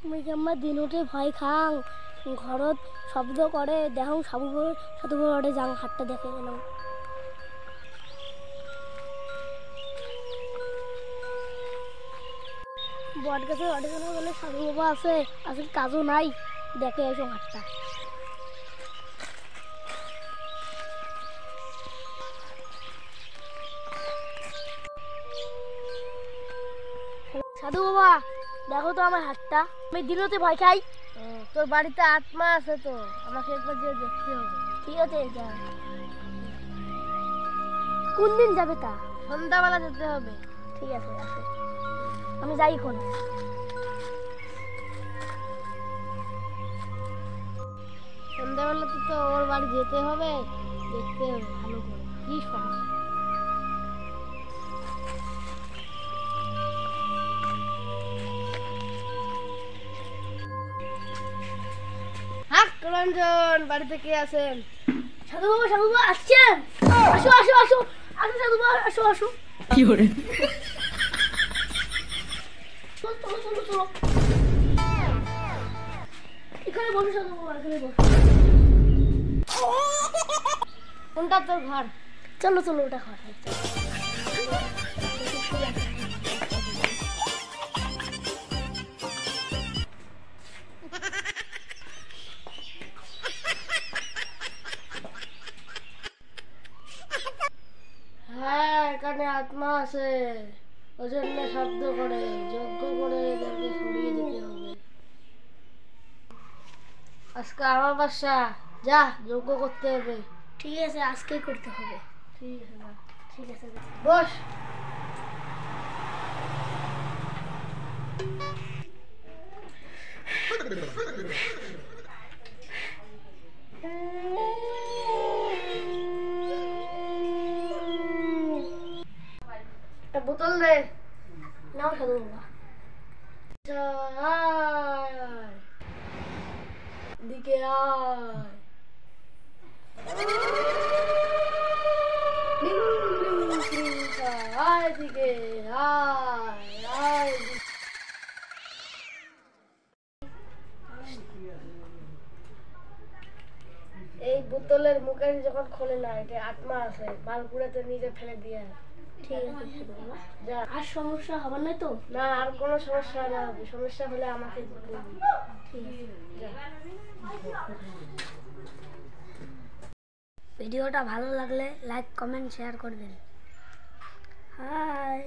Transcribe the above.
মই আমার দিনতে ভয় খাং ঘরত শব্দ করে দেখ সাধু ঘরে যাং হাতটা দেখে গেল বট গাছে অডিশনে বলে সাধু বাবা আছে আসলে কাজও নাই দেখে এসো হাতটা সাধু বাবা দেখো তো আমার হাতটা আমি দিনতে ভয় খাই তোর বাড়িতে আত্মা আছে তো আমাকে একবার যে দেখতে হবে ঠিক আছে যা কোন দিন যাবে তা সন্ধ্যাবেলা যেতে হবে ঠিক আছে আসো আমি যাই এখন সন্ধ্যাবেলাতে তো ওর বাড়ি যেতে হবে দেখতে হবে ভালো করে কি সমস্যা রঞ্জন বাড়িতে কে আছেন সাধু বাবা আসছেন আসো আসো আসো আসো সাধু বাবা আসো আসো কি করে চলো এখানে বসো সাধু বাবা এখানে বসো কোনটা তোর ঘর চলো ওটা ঘর হ্যাঁ এখানে আত্মা আছে ওই জন্য শব্দ করে যজ্ঞ করে এদেরকে সরিয়ে দিতে হবে আজকে আমার বাসা যা যজ্ঞ করতে হবে ঠিক আছে আজকেই করতে হবে ঠিক আছে না ঠিক আছে বস একটা বোতল দে নাও সাধু বাবা দিকে আয় আয় দিকে আয় এই বোতলের মুখে যখন খোলে না এটা আত্মা আছে মালপুরাতে নিজে ফেলে দিয়ে ঠিক আছে সাধু বাবা যা আর সমস্যা হবে না তো না আর কোনো সমস্যা না হবে সমস্যা হলে আমাকে বলবি ঠিক আছে যা ভিডিওটা ভালো লাগলে লাইক কমেন্ট শেয়ার করবেন হাই